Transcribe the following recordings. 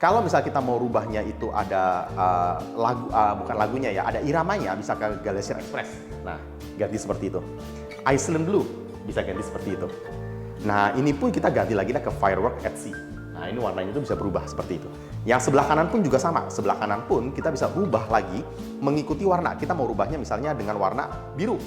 Kalau misal kita mau rubahnya itu ada bukan lagunya ya, ada iramanya, bisa ke Galician Express. Nah, ganti seperti itu. Iceland Blue, bisa ganti seperti itu. Nah, ini pun kita ganti lagi ke Firework at Sea. Nah, ini warnanya itu bisa berubah seperti itu. Yang sebelah kanan pun juga sama. Sebelah kanan pun kita bisa ubah lagi mengikuti warna. Kita mau rubahnya misalnya dengan warna biru.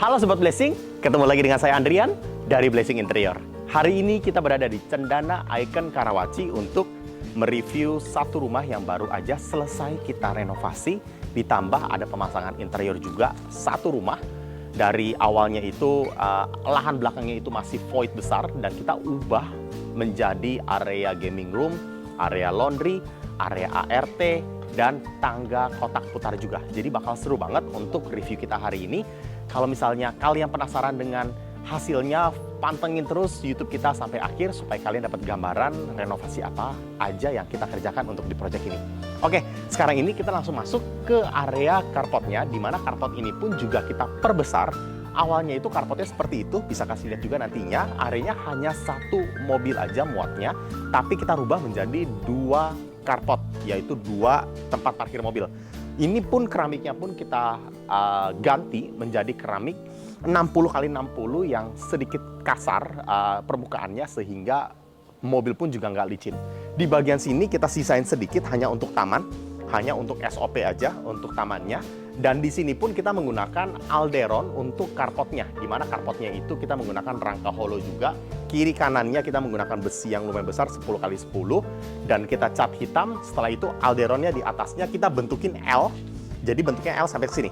Halo Sobat Blessing, ketemu lagi dengan saya Andrian dari Blessing Interior. Hari ini kita berada di Cendana Icon Karawaci untuk mereview satu rumah yang baru aja selesai kita renovasi. Ditambah ada pemasangan interior juga satu rumah. Dari awalnya itu lahan belakangnya itu masih void besar dan kita ubah menjadi area gaming room, area laundry, area ART, dan tangga kotak putar juga. Jadi bakal seru banget untuk review kita hari ini. Kalau misalnya kalian penasaran dengan hasilnya, pantengin terus YouTube kita sampai akhir supaya kalian dapat gambaran renovasi apa aja yang kita kerjakan untuk di project ini. Oke, sekarang ini kita langsung masuk ke area carportnya, di mana carport ini pun juga kita perbesar. Awalnya itu carportnya seperti itu, bisa kasih lihat juga nantinya. Areanya hanya satu mobil aja muatnya, tapi kita rubah menjadi dua carport, yaitu dua tempat parkir mobil. Ini pun keramiknya pun kita ganti menjadi keramik 60x60 yang sedikit kasar permukaannya sehingga mobil pun juga nggak licin. Di bagian sini kita sisain sedikit hanya untuk taman, hanya untuk SOP aja untuk tamannya. Dan di sini pun kita menggunakan alderon untuk carportnya, di mana carportnya itu kita menggunakan rangka hollow juga. Kiri kanannya kita menggunakan besi yang lumayan besar 10x10 dan kita cat hitam. Setelah itu alderonnya di atasnya kita bentukin L, jadi bentuknya L sampai ke sini.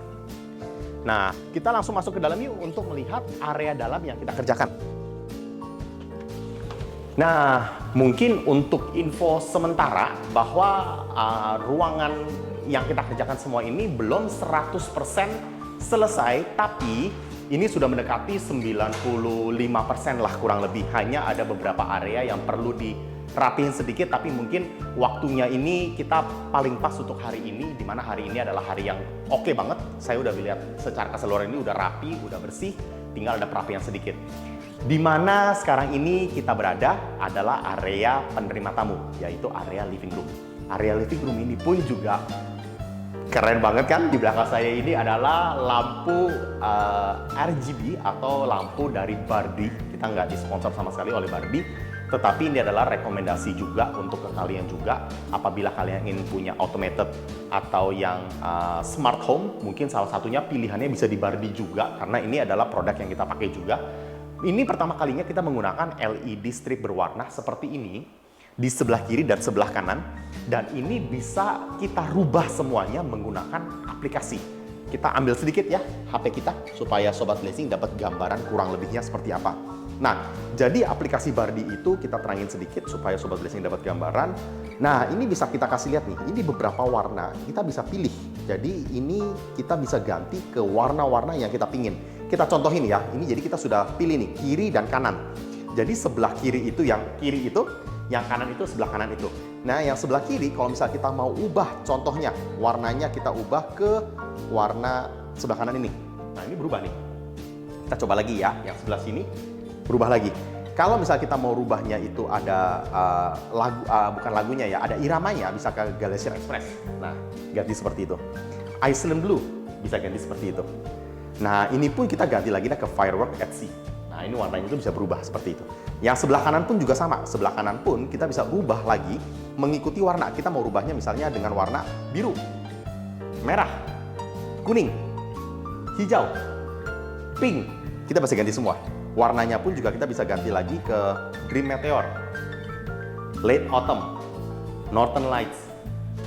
Nah, kita langsung masuk ke dalam yuk untuk melihat area dalam yang kita kerjakan. Nah, mungkin untuk info sementara bahwa ruangan yang kita kerjakan semua ini belum 100% selesai, tapi ini sudah mendekati 95% lah kurang lebih. Hanya ada beberapa area yang perlu dirapihin sedikit, tapi mungkin waktunya ini kita paling pas untuk hari ini, di mana hari ini adalah hari yang oke banget. Saya udah lihat secara keseluruhan ini udah rapi, udah bersih, tinggal ada perapian sedikit. Di mana sekarang ini kita berada adalah area penerima tamu, yaitu area living room. Area living room ini pun juga keren banget kan. Di belakang saya ini adalah lampu RGB atau lampu dari Barbie. Kita nggak disponsor sama sekali oleh Barbie, tetapi ini adalah rekomendasi juga untuk ke kalian juga. Apabila kalian ingin punya automated atau yang smart home, mungkin salah satunya pilihannya bisa di Barbie juga, karena ini adalah produk yang kita pakai juga. Ini pertama kalinya kita menggunakan LED strip berwarna seperti ini di sebelah kiri dan sebelah kanan, dan ini bisa kita rubah semuanya menggunakan aplikasi. Kita ambil sedikit ya HP kita supaya Sobat Blessing dapat gambaran kurang lebihnya seperti apa. Nah, jadi aplikasi Barbie itu kita terangin sedikit supaya Sobat Blessing dapat gambaran. Nah, ini bisa kita kasih lihat nih, ini beberapa warna kita bisa pilih. Jadi ini kita bisa ganti ke warna-warna yang kita pingin. Kita contohin ya, ini jadi kita sudah pilih nih kiri dan kanan. Jadi sebelah kiri itu yang kiri itu, yang kanan itu sebelah kanan itu. Nah, yang sebelah kiri kalau misalnya kita mau ubah contohnya, warnanya kita ubah ke warna sebelah kanan ini. Nah, ini berubah nih. Kita coba lagi ya, yang sebelah sini berubah lagi. Kalau misalnya kita mau rubahnya itu ada bukan lagunya ya, ada iramanya, bisa ke Galician Express. Nah, ganti seperti itu. Iceland Blue, bisa ganti seperti itu. Nah, ini pun kita ganti lagi ke Firework at Sea. Nah, ini warnanya itu bisa berubah seperti itu. Yang sebelah kanan pun juga sama. Sebelah kanan pun kita bisa ubah lagi mengikuti warna. Kita mau rubahnya misalnya dengan warna biru, merah, kuning, hijau, pink. Kita bisa ganti semua. Warnanya pun juga kita bisa ganti lagi ke Green Meteor, Late Autumn, Northern Lights.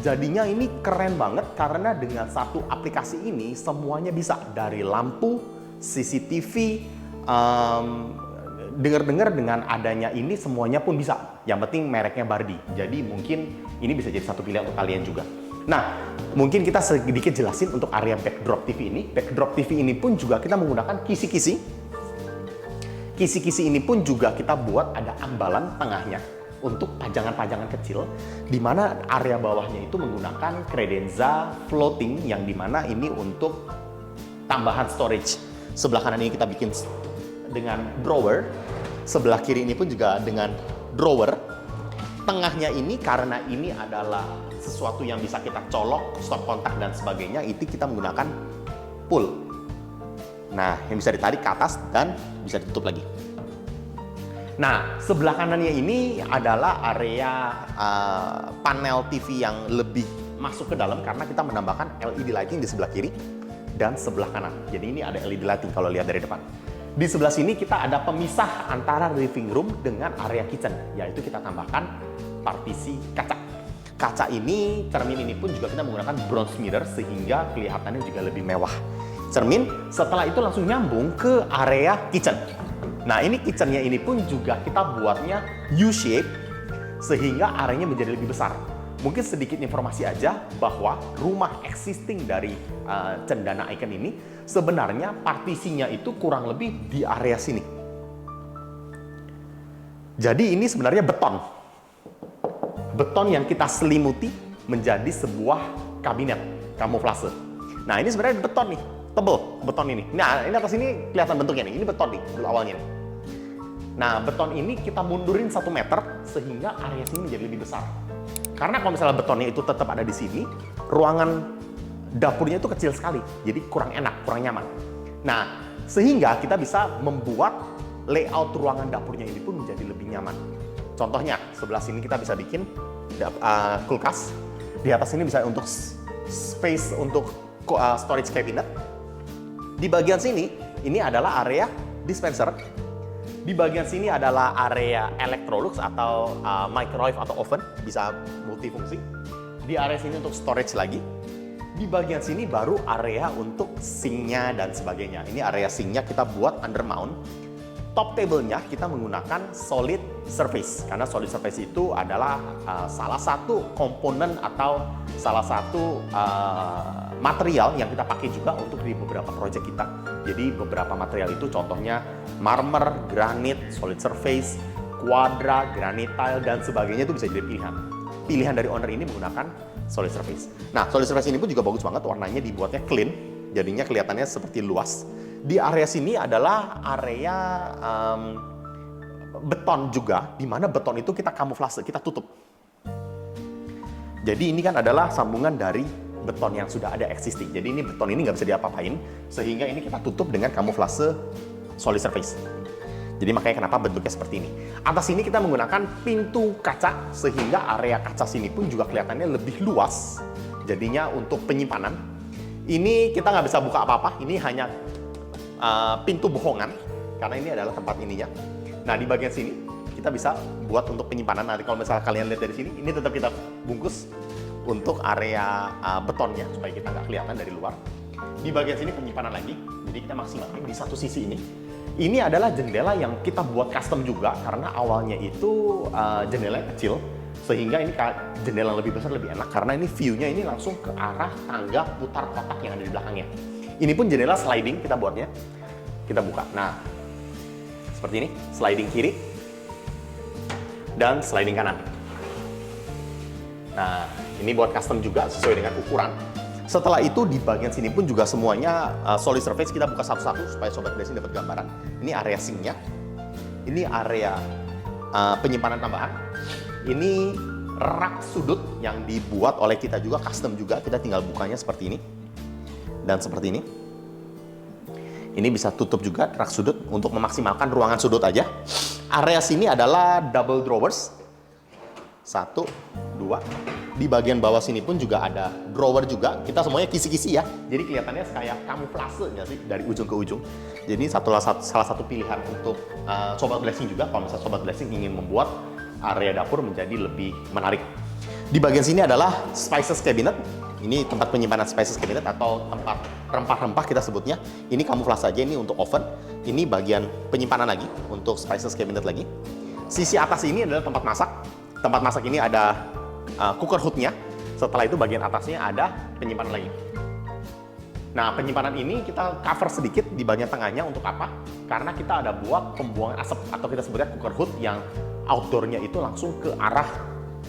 Jadinya ini keren banget karena dengan satu aplikasi ini semuanya bisa. Dari lampu, CCTV, dengar-dengar dengan adanya ini semuanya pun bisa. Yang penting mereknya Barbie. Jadi mungkin ini bisa jadi satu pilihan untuk kalian juga. Nah, mungkin kita sedikit jelasin untuk area backdrop TV ini. Backdrop TV ini pun juga kita menggunakan kisi-kisi. Kisi-kisi ini pun juga kita buat ada ambalan tengahnya untuk pajangan-pajangan kecil, di mana area bawahnya itu menggunakan credenza floating, yang dimana ini untuk tambahan storage. Sebelah kanan ini kita bikin dengan drawer, sebelah kiri ini pun juga dengan drawer. Tengahnya ini karena ini adalah sesuatu yang bisa kita colok, stop kontak dan sebagainya, itu kita menggunakan pull. Nah, yang bisa ditarik ke atas dan bisa ditutup lagi. Nah, sebelah kanannya ini adalah area panel TV yang lebih masuk ke dalam karena kita menambahkan LED lighting di sebelah kiri dan sebelah kanan. Jadi ini ada LED lighting kalau lihat dari depan. Di sebelah sini kita ada pemisah antara living room dengan area kitchen, yaitu kita tambahkan partisi kaca. Kaca ini, cermin ini pun juga kita menggunakan bronze mirror sehingga kelihatannya juga lebih mewah. Cermin, setelah itu langsung nyambung ke area kitchen. Nah, ini kitchennya ini pun juga kita buatnya U-shape sehingga areanya menjadi lebih besar. Mungkin sedikit informasi aja bahwa rumah existing dari Cendana Icon ini sebenarnya partisinya itu kurang lebih di area sini. Jadi ini sebenarnya beton. Beton yang kita selimuti menjadi sebuah kabinet kamuflase. Nah, ini sebenarnya beton nih. Tebel beton ini. Nah, ini atas ini kelihatan bentuknya nih. Ini beton nih dulu awalnya nih. Nah, beton ini kita mundurin 1 meter sehingga area sini menjadi lebih besar. Karena kalau misalnya betonnya itu tetap ada di sini, ruangan dapurnya itu kecil sekali. Jadi kurang enak, kurang nyaman. Nah, sehingga kita bisa membuat layout ruangan dapurnya ini pun menjadi lebih nyaman. Contohnya, sebelah sini kita bisa bikin kulkas. Di atas ini bisa untuk space untuk storage cabinet. Di bagian sini, ini adalah area dispenser. Di bagian sini adalah area Electrolux atau microwave atau oven, bisa multifungsi. Di area sini untuk storage lagi. Di bagian sini baru area untuk sinknya dan sebagainya. Ini area sinknya kita buat under mount. Top table-nya kita menggunakan solid surface, karena solid surface itu adalah salah satu komponen atau salah satu material yang kita pakai juga untuk di beberapa project kita. Jadi beberapa material itu contohnya marmer, granit, solid surface, quadra, granite tile dan sebagainya itu bisa jadi pilihan. Pilihan dari owner ini menggunakan solid surface. Nah, solid surface ini pun juga bagus banget, warnanya dibuatnya clean, jadinya kelihatannya seperti luas. Di area sini adalah area beton juga, di mana beton itu kita kamuflase, kita tutup. Jadi ini kan adalah sambungan dari beton yang sudah ada existing. Jadi ini beton ini nggak bisa diapa-apain, sehingga ini kita tutup dengan kamuflase solid surface. Jadi makanya kenapa bentuknya seperti ini. Atas ini kita menggunakan pintu kaca, sehingga area kaca sini pun juga kelihatannya lebih luas. Jadinya untuk penyimpanan. Ini kita nggak bisa buka apa-apa, ini hanya pintu bohongan, karena ini adalah tempat ininya. Nah, di bagian sini kita bisa buat untuk penyimpanan. Nanti kalau misalnya kalian lihat dari sini, ini tetap kita bungkus untuk area betonnya supaya kita nggak kelihatan dari luar. Di bagian sini penyimpanan lagi, jadi kita maksimalkan di satu sisi ini. Ini adalah jendela yang kita buat custom juga karena awalnya itu jendela kecil, sehingga ini jendela yang lebih besar lebih enak karena ini view-nya ini langsung ke arah tangga putar kotak yang ada di belakangnya. Ini pun jendela sliding kita buatnya. Kita buka. Nah, seperti ini, sliding kiri dan sliding kanan. Nah, ini buat custom juga sesuai dengan ukuran. Setelah itu di bagian sini pun juga semuanya solid surface, kita buka satu-satu supaya sobat blessing dapat gambaran. Ini area sinknya. Ini area penyimpanan tambahan. Ini rak sudut yang dibuat oleh kita juga, custom juga. Kita tinggal bukanya seperti ini. Dan seperti ini. Ini bisa tutup juga rak sudut untuk memaksimalkan ruangan sudut aja. Area sini adalah double drawers. 1, 2. Di bagian bawah sini pun juga ada drawer juga. Kita semuanya kisi-kisi ya. Jadi kelihatannya kayak kamuflase nggak sih dari ujung ke ujung. Jadi salah satu pilihan untuk sobat blessing juga kalau misalnya sobat blessing ingin membuat area dapur menjadi lebih menarik. Di bagian sini adalah spices cabinet. Ini tempat penyimpanan spices cabinet atau tempat rempah-rempah kita sebutnya. Ini kamuflase saja, ini untuk oven. Ini bagian penyimpanan lagi untuk spices cabinet lagi. Sisi atas ini adalah tempat masak. Tempat masak ini ada cooker hood-nya. Setelah itu bagian atasnya ada penyimpanan lagi. Nah, penyimpanan ini kita cover sedikit di bagian tengahnya untuk apa? Karena kita ada buat pembuangan asap atau kita sebutnya cooker hood yang outdoornya itu langsung ke arah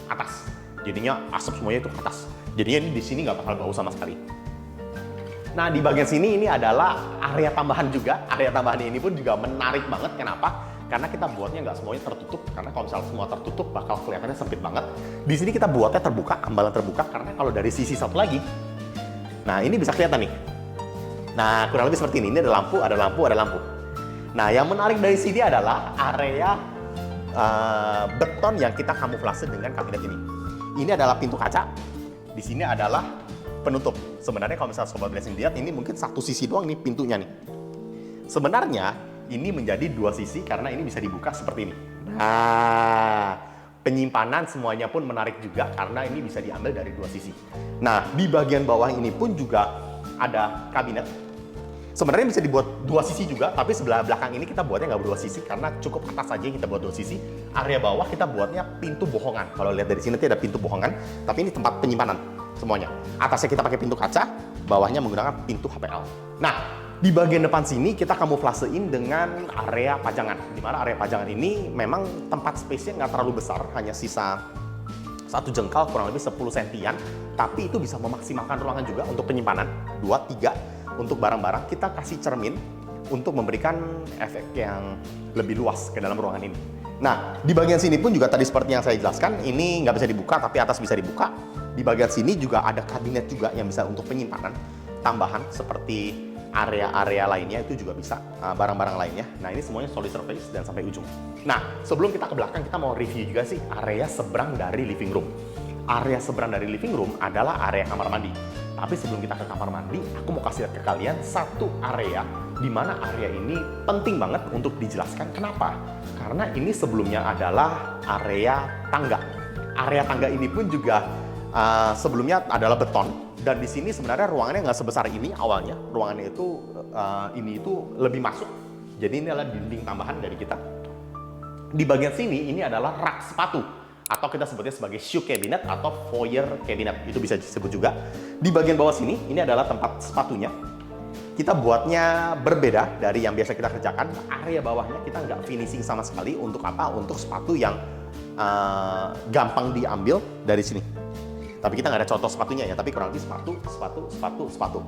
atas. Jadinya asap semuanya itu ke atas. Jadinya ini di sini nggak bakal bau sama sekali. Nah, di bagian sini ini adalah area tambahan juga. Area tambahan ini pun juga menarik banget. Kenapa? Karena kita buatnya nggak semuanya tertutup. Karena kalau misalnya semua tertutup bakal kelihatannya sempit banget. Di sini kita buatnya terbuka, ambalan terbuka. Karena kalau dari sisi satu lagi, nah ini bisa kelihatan nih. Nah, kurang lebih seperti ini. Ini ada lampu, ada lampu, ada lampu. Nah, yang menarik dari sini adalah area beton yang kita kamuflase dengan kabinet ini. Ini adalah pintu kaca. Di sini adalah penutup. Sebenarnya kalau misalnya Sobat Blessing lihat, ini mungkin satu sisi doang nih pintunya nih. Sebenarnya ini menjadi dua sisi karena ini bisa dibuka seperti ini. Nah, penyimpanan semuanya pun menarik juga karena ini bisa diambil dari dua sisi. Nah, di bagian bawah ini pun juga ada kabinet. Sebenarnya bisa dibuat dua sisi juga, tapi sebelah belakang ini kita buatnya nggak berdua sisi karena cukup atas aja yang kita buat dua sisi. Area bawah kita buatnya pintu bohongan. Kalau lihat dari sini nanti ada pintu bohongan, tapi ini tempat penyimpanan semuanya. Atasnya kita pakai pintu kaca, bawahnya menggunakan pintu HPL. Nah, di bagian depan sini kita kamuflasein dengan area pajangan. Di mana area pajangan ini memang tempat space-nya nggak terlalu besar, hanya sisa satu jengkal kurang lebih 10 sentian, tapi itu bisa memaksimalkan ruangan juga untuk penyimpanan 2, 3 untuk barang-barang. Kita kasih cermin untuk memberikan efek yang lebih luas ke dalam ruangan ini. Nah, di bagian sini pun juga tadi seperti yang saya jelaskan, ini nggak bisa dibuka tapi atas bisa dibuka. Di bagian sini juga ada kabinet juga yang bisa untuk penyimpanan tambahan seperti area-area lainnya itu juga bisa, barang-barang lainnya. Nah, ini semuanya solid surface dan sampai ujung. Nah, sebelum kita ke belakang, kita mau review juga sih area seberang dari living room. Area seberang dari living room adalah area kamar mandi. Tapi sebelum kita ke kamar mandi, aku mau kasih lihat ke kalian satu area di mana area ini penting banget untuk dijelaskan. Kenapa? Karena ini sebelumnya adalah area tangga. Area tangga ini pun juga sebelumnya adalah beton. Dan di sini sebenarnya ruangannya nggak sebesar ini awalnya. Ruangannya itu ini itu lebih masuk. Jadi ini adalah dinding tambahan dari kita. Di bagian sini ini adalah rak sepatu atau kita sebutnya sebagai shoe cabinet atau foyer cabinet. Itu bisa disebut juga. Di bagian bawah sini ini adalah tempat sepatunya. Kita buatnya berbeda dari yang biasa kita kerjakan. Area bawahnya kita nggak finishing sama sekali. Untuk apa? Untuk sepatu yang gampang diambil dari sini. Tapi kita nggak ada contoh sepatunya ya, tapi kurang lebih sepatu.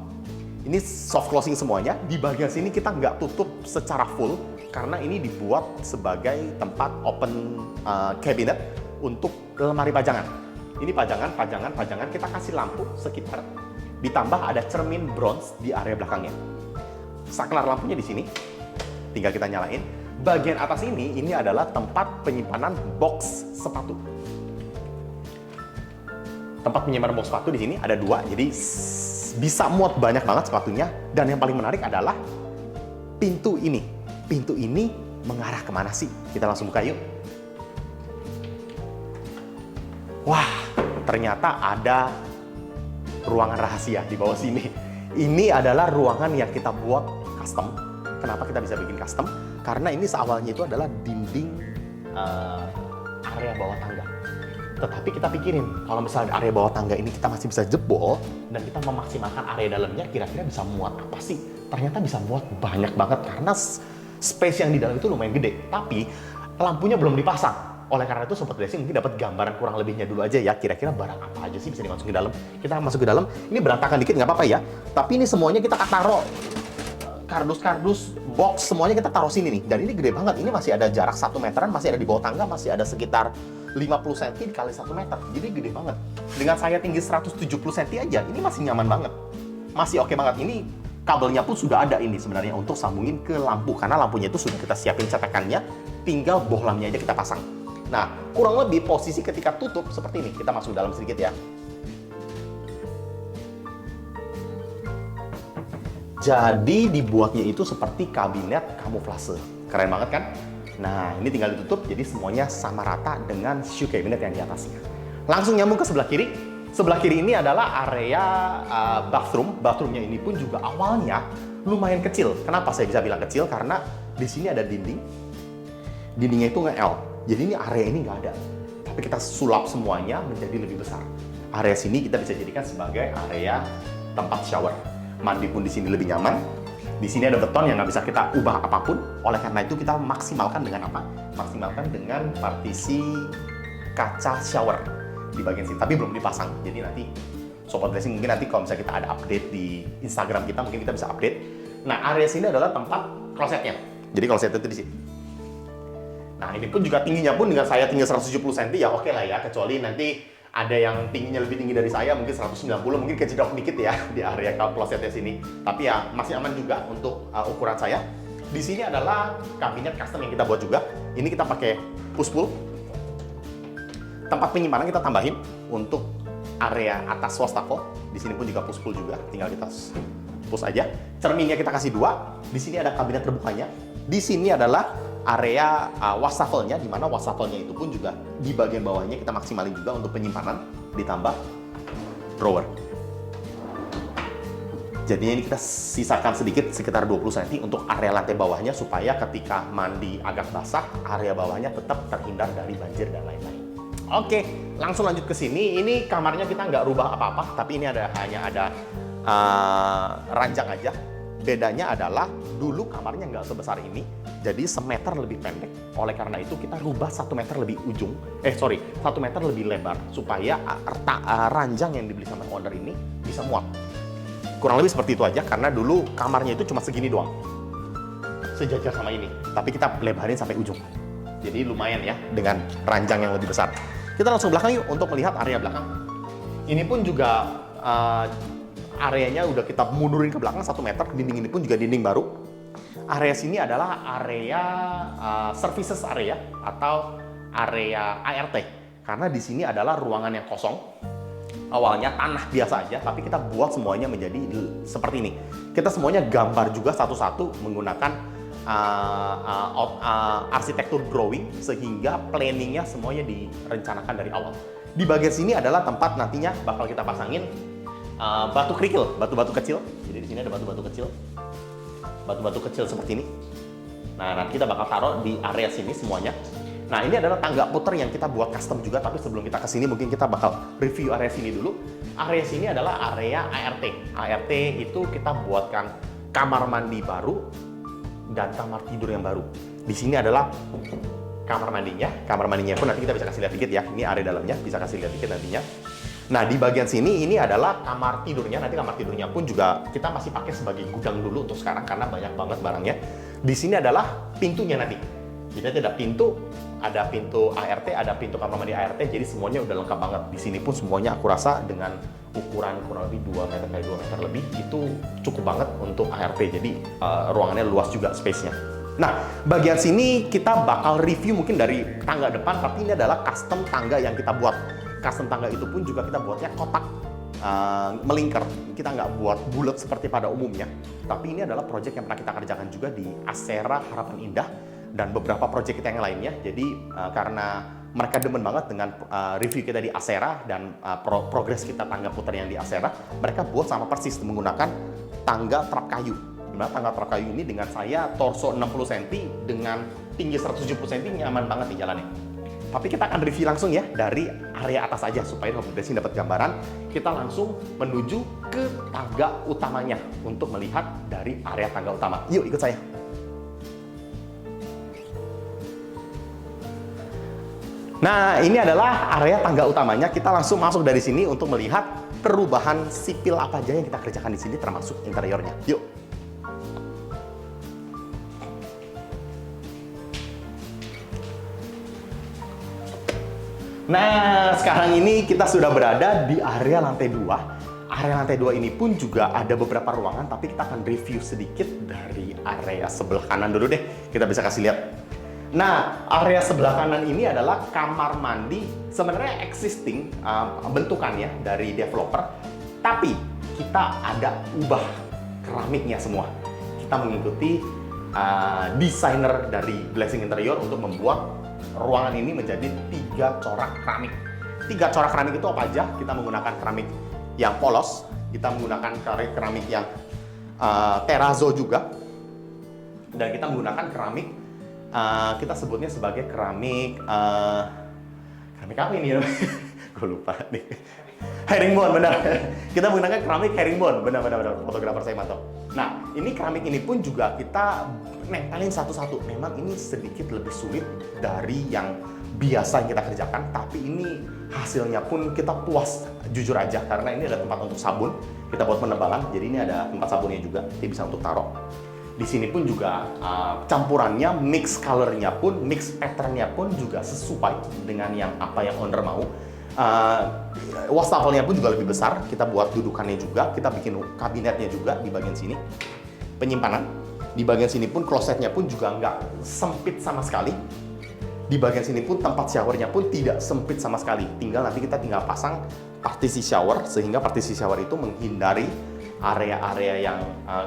Ini soft closing semuanya. Di bagian sini kita nggak tutup secara full, karena ini dibuat sebagai tempat open cabinet untuk lemari pajangan. Ini pajangan, kita kasih lampu sekitar, ditambah ada cermin bronze di area belakangnya. Saklar lampunya di sini, tinggal kita nyalain. Bagian atas ini adalah tempat penyimpanan box sepatu. Tempat penyimpanan box sepatu di sini ada dua, jadi bisa muat banyak banget sepatunya. Dan yang paling menarik adalah pintu ini. Pintu ini mengarah kemana sih? Kita langsung buka yuk. Wah, ternyata ada ruangan rahasia di bawah sini. Ini adalah ruangan yang kita buat custom. Kenapa kita bisa bikin custom? Karena ini seawalnya itu adalah dinding area bawah tangga. Tetapi kita pikirin, kalau misalnya area bawah tangga ini kita masih bisa jebol dan kita memaksimalkan area dalamnya, kira-kira bisa muat apa sih? Ternyata bisa muat banyak banget karena space yang di dalam itu lumayan gede. Tapi lampunya belum dipasang. Oleh karena itu Sobat Blessing mungkin dapat gambaran kurang lebihnya dulu aja ya. Kira-kira barang apa aja sih bisa dimasukin ke dalam. Kita masuk ke dalam. Ini berantakan dikit nggak apa-apa ya. Tapi ini semuanya kita taruh kardus-kardus, box semuanya kita taruh sini nih. Dan ini gede banget. Ini masih ada jarak 1 meteran, masih ada di bawah tangga, masih ada sekitar 50 cm kali 1 meter. Jadi gede banget. Dengan saya tinggi 170 cm aja, ini masih nyaman banget. Masih oke banget. Ini kabelnya pun sudah ada ini sebenarnya untuk sambungin ke lampu. Karena lampunya itu sudah kita siapin cetakannya, tinggal bohlamnya aja kita pasang. Nah, kurang lebih posisi ketika tutup seperti ini. Kita masuk dalam sedikit ya. Jadi dibuatnya itu seperti kabinet kamuflase. Keren banget kan? Nah, ini tinggal ditutup, jadi semuanya sama rata dengan shoe cabinet yang di atasnya. Langsung nyambung ke sebelah kiri. Sebelah kiri ini adalah area bathroom. Bathroomnya ini pun juga awalnya lumayan kecil. Kenapa saya bisa bilang kecil? Karena di sini ada dinding. Dindingnya itu nge-L. Jadi ini area ini nggak ada. Tapi kita sulap semuanya menjadi lebih besar. area sini kita bisa jadikan sebagai area tempat shower. Mandi pun di sini lebih nyaman. Di sini ada beton yang nggak bisa kita ubah apapun. Oleh karena itu kita maksimalkan dengan apa? Maksimalkan dengan partisi kaca shower di bagian sini. Tapi belum dipasang. Jadi nanti Sobat Blessing mungkin nanti kalau misalnya kita ada update di Instagram kita, mungkin kita bisa update. Nah, area sini adalah tempat klosetnya. Jadi kloset itu di sini. Nah, ini pun juga tingginya pun dengan saya tinggi 170 cm ya oke lah ya, kecuali nanti ada yang tingginya lebih tinggi dari saya, mungkin 190, mungkin kejedok dikit ya di area klosetnya sini. Tapi ya masih aman juga untuk ukuran saya. Di sini adalah kabinet custom yang kita buat juga. Ini kita pakai push pull. Tempat penyimpanan kita tambahin untuk area atas wastafel. Di sini pun juga push pull juga, tinggal kita push aja. Cerminnya kita kasih 2. Di sini ada kabinet terbukanya. Di sini adalah area wastafelnya, di mana wastafelnya itu pun juga di bagian bawahnya kita maksimalin juga untuk penyimpanan, ditambah drawer. Jadi ini kita sisakan sedikit sekitar 20 cm untuk area lantai bawahnya supaya ketika mandi agak basah, area bawahnya tetap terhindar dari banjir dan lain-lain. Oke, langsung lanjut ke sini. Ini kamarnya kita nggak rubah apa-apa, tapi ini hanya ada ranjang aja. Bedanya adalah dulu kamarnya nggak sebesar ini, jadi semeter lebih pendek. Oleh karena itu kita rubah 1 meter lebih 1 meter lebih lebar supaya ranjang yang dibeli sama owner ini bisa muat. Kurang lebih seperti itu aja, karena dulu kamarnya itu cuma segini doang, sejajar sama ini. Tapi kita lebarin sampai ujung. Jadi lumayan ya dengan ranjang yang lebih besar. Kita langsung belakang yuk untuk melihat area belakang. Ini pun juga areanya udah kita mundurin ke belakang 1 meter. Dinding ini pun juga dinding baru. Area sini adalah area services area atau area ART. Karena di sini adalah ruangan yang kosong. Awalnya tanah biasa aja, tapi kita buat semuanya menjadi seperti ini. Kita semuanya gambar juga satu-satu menggunakan arsitektur drawing, sehingga planningnya semuanya direncanakan dari awal. Di bagian sini adalah tempat nantinya bakal kita pasangin batu kerikil, batu-batu kecil. Jadi di sini ada batu-batu kecil, batu-batu kecil seperti ini. Nah, nanti kita bakal taruh di area sini semuanya. Nah, ini adalah tangga puter yang kita buat custom juga, tapi sebelum kita ke sini mungkin kita bakal review area sini dulu. Area sini adalah area ART. ART itu kita buatkan kamar mandi baru dan kamar tidur yang baru. Di sini adalah kamar mandinya. Kamar mandinya pun nanti kita bisa kasih lihat dikit ya. Ini area dalamnya, bisa kasih lihat dikit nantinya. Nah, di bagian sini ini adalah kamar tidurnya. Nanti kamar tidurnya pun juga kita masih pakai sebagai gudang dulu untuk sekarang karena banyak banget barangnya. Di sini adalah pintunya nanti. Jadi ada pintu ART, ada pintu kamar mandi ART. Jadi semuanya udah lengkap banget. Di sini pun semuanya aku rasa dengan ukuran kurang lebih 2 meter x 2 meter lebih itu cukup banget untuk ART. Jadi ruangannya luas juga space-nya. Nah, bagian sini kita bakal review mungkin dari tangga depan, tapi ini adalah custom tangga yang kita buat. Custom tangga itu pun juga kita buatnya kotak melingkar. Kita nggak buat bulat seperti pada umumnya. Tapi ini adalah project yang pernah kita kerjakan juga di Asera Harapan Indah dan beberapa project kita yang lainnya. Jadi karena mereka demen banget dengan review kita di Asera dan progres kita tangga putar yang di Asera, mereka buat sama persis menggunakan tangga trap kayu. Dimana tangga trap kayu ini dengan saya torso 60 cm dengan tinggi 170 cm nyaman banget di jalannya. Tapi kita akan review langsung ya dari area atas aja supaya Sobat Blessing dapat gambaran. Kita langsung menuju ke tangga utamanya untuk melihat dari area tangga utama. Yuk ikut saya. Nah, ini adalah area tangga utamanya. Kita langsung masuk dari sini untuk melihat perubahan sipil apa aja yang kita kerjakan di sini termasuk interiornya. Yuk. Nah, sekarang ini kita sudah berada di area lantai 2. Area lantai 2 ini pun juga ada beberapa ruangan, tapi kita akan review sedikit dari area sebelah kanan dulu deh. Kita bisa kasih lihat. Nah, area sebelah kanan ini adalah kamar mandi, sebenarnya existing bentukannya dari developer, tapi kita ada ubah keramiknya semua. Kita mengikuti desainer dari Blessing Interior untuk membuat ruangan ini menjadi 3 corak keramik. 3 corak keramik itu apa aja? Kita menggunakan keramik yang polos, kita menggunakan keramik yang terrazzo juga, dan kita menggunakan keramik kita sebutnya sebagai keramik keramik apa ini ya? Gue lupa nih. Herringbone, benar. Kita menggunakan keramik herringbone, benar. Fotografer saya mantap. Nah, ini keramik ini pun juga kita nempelin satu-satu. Memang ini sedikit lebih sulit dari yang biasa kita kerjakan, tapi ini hasilnya pun kita puas, jujur aja, karena ini ada tempat untuk sabun. Kita buat penebalan, jadi ini ada tempat sabunnya juga, dia bisa untuk taruh. Di sini pun juga campurannya, mix colornya pun, mix patternnya pun juga sesuai dengan yang apa yang owner mau. Wastafelnya pun juga lebih besar, kita buat dudukannya juga, kita bikin kabinetnya juga di bagian sini. Penyimpanan, di bagian sini pun klosetnya pun juga nggak sempit sama sekali. Di bagian sini pun tempat showernya pun tidak sempit sama sekali. Nanti kita tinggal pasang partisi shower, sehingga partisi shower itu menghindari area-area yang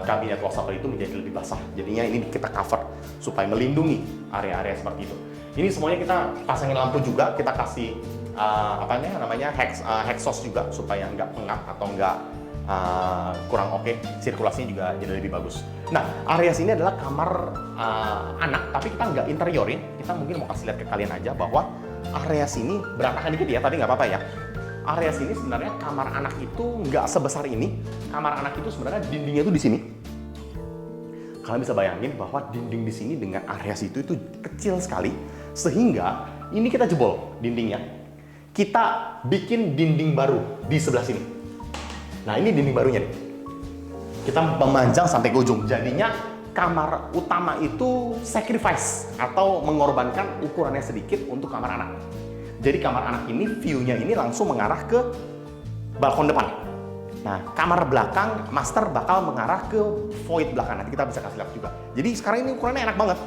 kabinet wastafel itu menjadi lebih basah. Jadinya ini kita cover supaya melindungi area-area seperti itu. Ini semuanya kita pasangin lampu juga, kita kasih exhaust juga supaya nggak pengap atau nggak kurang oke. Sirkulasinya juga jadi lebih bagus. Nah, area sini adalah kamar anak, tapi kita nggak interiorin. Kita mungkin mau kasih lihat ke kalian aja bahwa area sini berantakan dikit ya, tapi nggak apa-apa ya. Area sini sebenarnya kamar anak itu nggak sebesar ini. Kamar anak itu sebenarnya dindingnya tuh di sini. Kalian bisa bayangin bahwa dinding di sini dengan area situ itu kecil sekali, sehingga ini kita jebol dindingnya. Kita bikin dinding baru di sebelah sini. Nah, ini dinding barunya nih. Kita memanjang sampai ke ujung. Jadinya kamar utama itu sacrifice atau mengorbankan ukurannya sedikit untuk kamar anak. Jadi kamar anak ini view-nya ini langsung mengarah ke balkon depan. Nah, kamar belakang master bakal mengarah ke void belakang. Nanti kita bisa kasih lihat juga. Jadi sekarang ini ukurannya enak banget.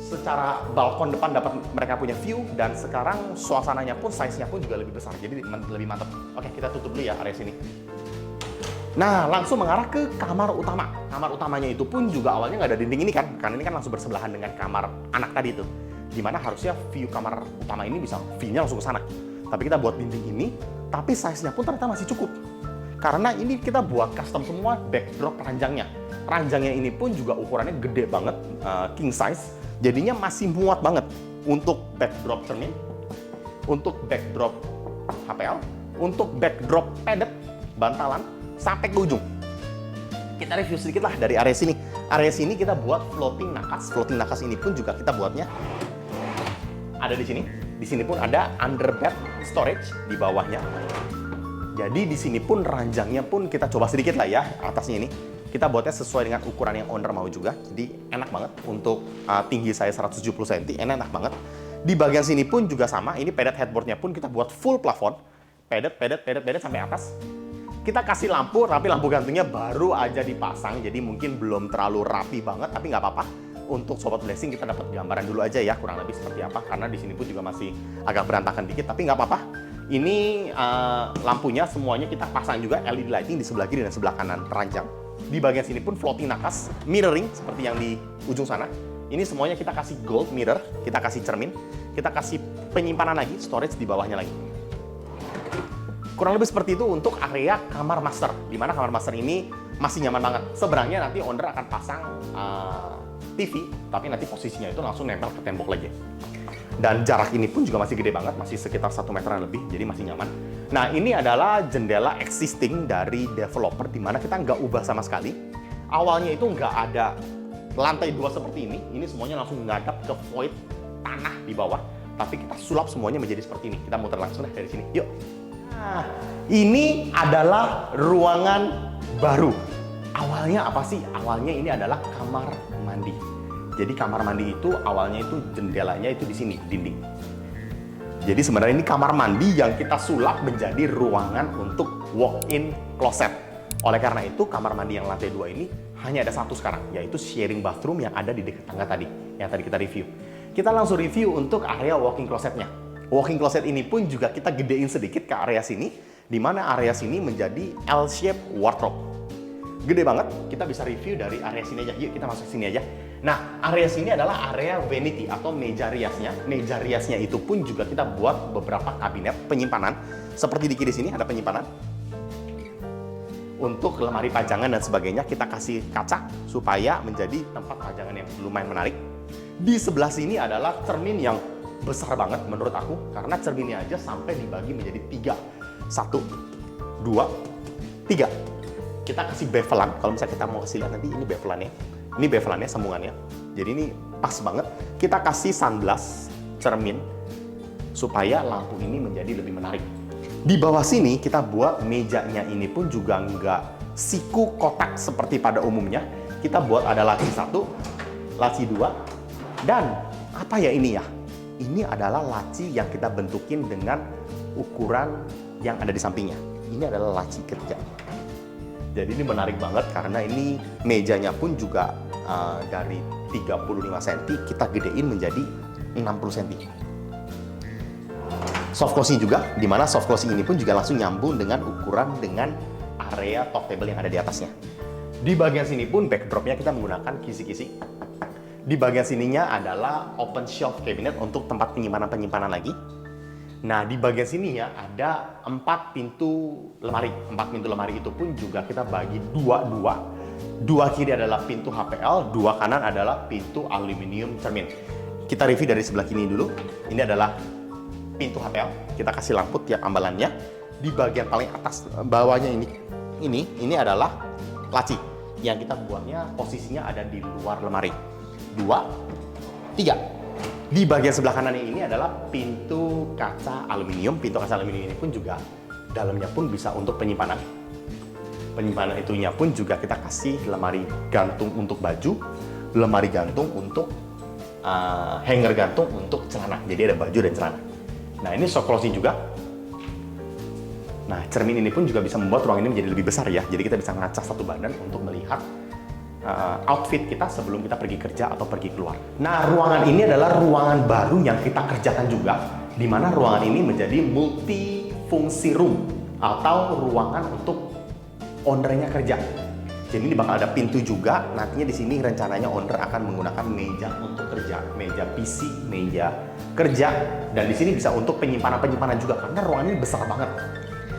Secara balkon depan dapat mereka punya view, dan sekarang suasananya pun, size-nya pun juga lebih besar, jadi lebih mantap. Oke, kita tutup dulu ya area sini. Nah, langsung mengarah ke kamar utama. Kamar utamanya itu pun juga awalnya nggak ada dinding ini kan, karena ini kan langsung bersebelahan dengan kamar anak tadi itu. Dimana harusnya view kamar utama ini bisa view-nya langsung ke sana. Tapi kita buat dinding ini, tapi size-nya pun ternyata masih cukup. Karena ini kita buat custom semua backdrop ranjangnya. Ranjangnya ini pun juga ukurannya gede banget, king size. Jadinya masih muat banget untuk backdrop cermin, untuk backdrop HPL, untuk backdrop padet, bantalan, sampai ke ujung. Kita review sedikit lah dari area sini. Area sini kita buat floating nakas. Floating nakas ini pun juga kita buatnya ada di sini. Di sini pun ada underbed storage di bawahnya. Jadi di sini pun ranjangnya pun kita coba sedikit lah ya atasnya ini. Kita buatnya sesuai dengan ukuran yang owner mau juga. Jadi enak banget untuk tinggi saya 170 cm, enak banget. Di bagian sini pun juga sama. Ini padded headboardnya pun kita buat full plafon. Padded sampai atas. Kita kasih lampu, tapi lampu gantungnya baru aja dipasang. Jadi mungkin belum terlalu rapi banget, tapi nggak apa-apa. Untuk Sobat Blessing kita dapat gambaran dulu aja ya, kurang lebih seperti apa. Karena di sini pun juga masih agak berantakan dikit, tapi nggak apa-apa. Ini lampunya semuanya kita pasang juga LED lighting di sebelah kiri dan sebelah kanan ranjang. Di bagian sini pun floating nakas, mirroring seperti yang di ujung sana. Ini semuanya kita kasih gold mirror, kita kasih cermin, kita kasih penyimpanan lagi, storage di bawahnya lagi. Kurang lebih seperti itu untuk area kamar master, di mana kamar master ini masih nyaman banget. Sebenarnya nanti owner akan pasang TV, tapi nanti posisinya itu langsung nempel ke tembok lagi. Dan jarak ini pun juga masih gede banget, masih sekitar 1 meteran lebih, jadi masih nyaman. Nah, ini adalah jendela existing dari developer, di mana kita nggak ubah sama sekali. Awalnya itu nggak ada lantai 2 seperti ini semuanya langsung ngadap ke void tanah di bawah. Tapi kita sulap semuanya menjadi seperti ini. Kita muter langsung deh dari sini, yuk. Nah, ini adalah ruangan baru. Awalnya apa sih? Awalnya ini adalah kamar mandi. Jadi kamar mandi itu awalnya itu jendelanya itu di sini, dinding. Jadi sebenarnya ini kamar mandi yang kita sulap menjadi ruangan untuk walk-in closet. Oleh karena itu kamar mandi yang lantai 2 ini hanya ada satu sekarang, yaitu sharing bathroom yang ada di dekat tangga tadi, yang tadi kita review. Kita langsung review untuk area walk-in closetnya. Walk-in closet ini pun juga kita gedein sedikit ke area sini, di mana area sini menjadi L-shape wardrobe. Gede banget, kita bisa review dari area sini aja. Yuk kita masuk sini aja. Nah, area sini adalah area vanity atau meja riasnya. Meja riasnya itu pun juga kita buat beberapa kabinet penyimpanan. Seperti di kiri sini ada penyimpanan. Untuk lemari pajangan dan sebagainya kita kasih kaca supaya menjadi tempat pajangan yang lumayan menarik. Di sebelah sini adalah cermin yang besar banget menurut aku, karena cerminnya aja sampai dibagi menjadi 3. 1, 2, 3. Kita kasih bevelan, kalau misalnya kita mau kasih lihat nanti ini bevelannya. Ini bevelannya, sambungannya. Jadi ini pas banget. Kita kasih sunblast, cermin, supaya lampu ini menjadi lebih menarik. Di bawah sini kita buat mejanya ini pun juga nggak siku kotak seperti pada umumnya. Kita buat ada laci 1, laci 2, dan apa ya ini ya? Ini adalah laci yang kita bentukin dengan ukuran yang ada di sampingnya. Ini adalah laci kerja. Jadi ini menarik banget karena ini mejanya pun juga dari 35 cm kita gedein menjadi 60 cm. Soft closing juga, di mana soft closing ini pun juga langsung nyambung dengan ukuran dengan area top table yang ada di atasnya. Di bagian sini pun backdropnya kita menggunakan kisi-kisi. Di bagian sininya adalah open shelf cabinet untuk tempat penyimpanan lagi. Nah, di bagian sini ya ada 4 pintu lemari. 4 pintu lemari itu pun juga kita bagi 2 kiri adalah pintu HPL, 2 kanan adalah pintu aluminium cermin. Kita review dari sebelah kiri dulu. Ini adalah pintu HPL. Kita kasih lampu tiap ambalannya. Di bagian paling atas bawahnya ini adalah laci yang kita buatnya posisinya ada di luar lemari. 2, 3. Di bagian sebelah kanan ini adalah pintu kaca aluminium. Pintu kaca aluminium ini pun juga dalamnya pun bisa untuk penyimpanan. Penyimpanan itunya pun juga kita kasih lemari gantung untuk baju, lemari gantung untuk hanger gantung untuk celana. Jadi ada baju dan celana. Nah, ini soft closing juga. Nah, cermin ini pun juga bisa membuat ruangan ini menjadi lebih besar ya. Jadi kita bisa ngacak satu badan untuk melihat outfit kita sebelum kita pergi kerja atau pergi keluar. Nah, ruangan ini adalah ruangan baru yang kita kerjakan juga, di mana ruangan ini menjadi multifungsi room atau ruangan untuk ownernya kerja. Jadi ini bakal ada pintu juga. Nantinya di sini rencananya owner akan menggunakan meja untuk kerja, meja PC, meja kerja, dan di sini bisa untuk penyimpanan juga karena ruangan ini besar banget.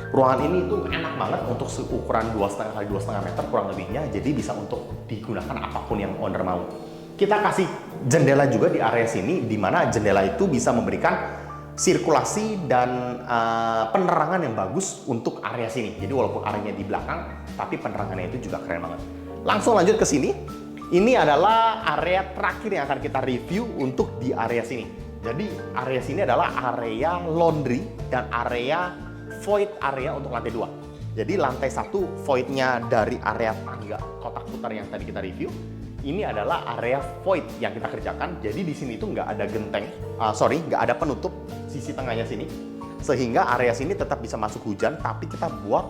Ruangan ini tuh enak banget untuk ukuran 2,5 kali 2,5 meter kurang lebihnya, jadi bisa untuk digunakan apapun yang owner mau. Kita kasih jendela juga di area sini, di mana jendela itu bisa memberikan sirkulasi dan penerangan yang bagus untuk area sini. Jadi walaupun areanya di belakang, tapi penerangannya itu juga keren banget. Langsung lanjut ke sini. Ini adalah area terakhir yang akan kita review untuk di area sini. Jadi area sini adalah area laundry dan area void area untuk lantai 2. Jadi lantai 1 voidnya dari area tangga kotak putar yang tadi kita review. Ini adalah area void yang kita kerjakan. Jadi di sini tuh nggak ada genteng, nggak ada penutup sisi tengahnya sini. Sehingga area sini tetap bisa masuk hujan, tapi kita buat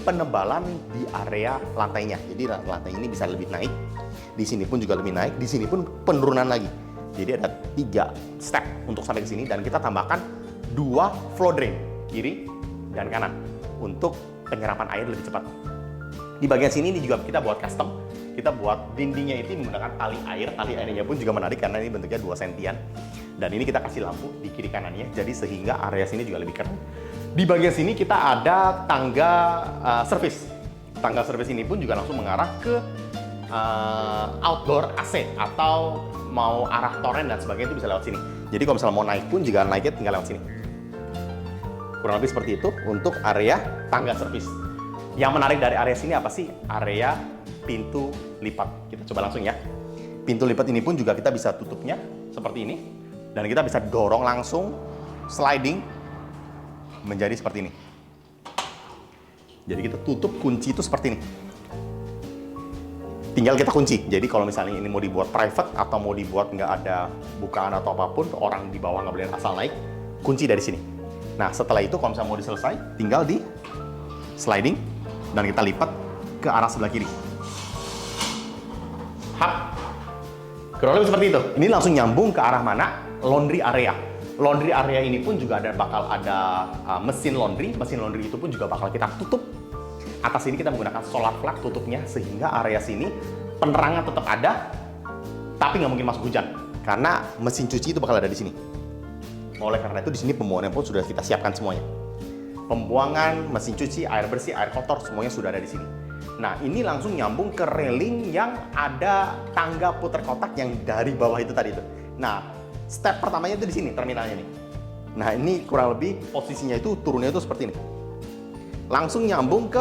penebalan di area lantainya. Jadi lantai ini bisa lebih naik. Di sini pun juga lebih naik. Di sini pun penurunan lagi. Jadi ada 3 step untuk sampai ke sini dan kita tambahkan 2 flow drain kiri dan kanan untuk penyerapan air lebih cepat. Di bagian sini ini juga kita buat custom. Kita buat dindingnya itu menggunakan tali air. Tali airnya pun juga menarik karena ini bentuknya 2 sentian. Dan ini kita kasih lampu di kiri kanannya, jadi sehingga area sini juga lebih keren. Di bagian sini kita ada tangga service. Tangga service ini pun juga langsung mengarah ke outdoor AC atau mau arah toren dan sebagainya itu bisa lewat sini. Jadi kalau misalnya mau naik pun juga naiknya tinggal lewat sini. Kurang lebih seperti itu untuk area tangga servis. Yang menarik dari area sini apa sih? Area pintu lipat. Kita coba langsung ya. Pintu lipat ini pun juga kita bisa tutupnya seperti ini. Dan kita bisa dorong langsung, sliding, menjadi seperti ini. Jadi kita tutup kunci itu seperti ini. Tinggal kita kunci. Jadi kalau misalnya ini mau dibuat private atau mau dibuat nggak ada bukaan atau apapun, orang di bawah nggak boleh asal naik, kunci dari sini. Nah, setelah itu kalau misalnya mau diselesai, tinggal di sliding dan kita lipat ke arah sebelah kiri. Hap. Kurang lebih seperti itu. Ini langsung nyambung ke arah mana? Laundry area. Laundry area ini pun juga bakal ada mesin laundry. Mesin laundry itu pun juga bakal kita tutup. Atas ini kita menggunakan solar plug tutupnya sehingga area sini penerangan tetap ada, tapi nggak mungkin masuk hujan karena mesin cuci itu bakal ada di sini. Oleh karena itu di sini pembuangan pun sudah kita siapkan semuanya. Pembuangan, mesin cuci, air bersih, air kotor semuanya sudah ada di sini. Nah, ini langsung nyambung ke railing yang ada tangga putar kotak yang dari bawah itu tadi itu. Nah, step pertamanya itu di sini terminalnya nih. Nah, ini kurang lebih posisinya itu turunnya itu seperti ini. langsung nyambung ke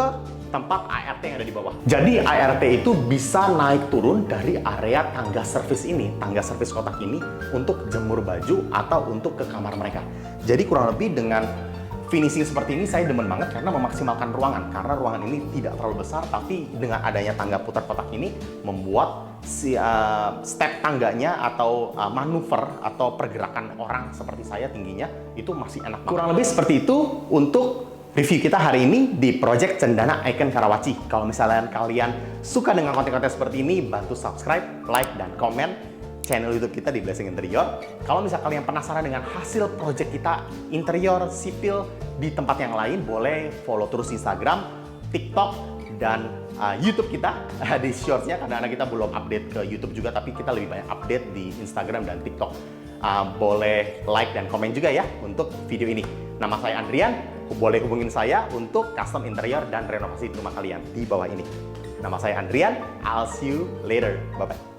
tempat ART yang ada di bawah. Jadi ART itu bisa naik turun dari area tangga servis ini, tangga servis kotak ini untuk jemur baju atau untuk ke kamar mereka. Jadi kurang lebih dengan finishing seperti ini saya demen banget karena memaksimalkan ruangan. Karena ruangan ini tidak terlalu besar, tapi dengan adanya tangga putar kotak ini membuat si step tangganya atau manuver atau pergerakan orang seperti saya tingginya itu masih enak. Kurang lebih seperti itu untuk review kita hari ini di Project Cendana Icon Karawaci. Kalau misalnya kalian suka dengan konten-konten seperti ini, bantu subscribe, like, dan komen channel YouTube kita di Blessing Interior. Kalau misalnya kalian penasaran dengan hasil project kita, interior, sipil di tempat yang lain, boleh follow terus Instagram, TikTok, dan YouTube kita di shortsnya. Karena kita belum update ke YouTube juga, tapi kita lebih banyak update di Instagram dan TikTok. Boleh like dan komen juga ya untuk video ini. Nama saya Andrian. Boleh hubungin saya untuk custom interior dan renovasi di rumah kalian di bawah ini. Nama saya Andrian, I'll see you later. Bye-bye.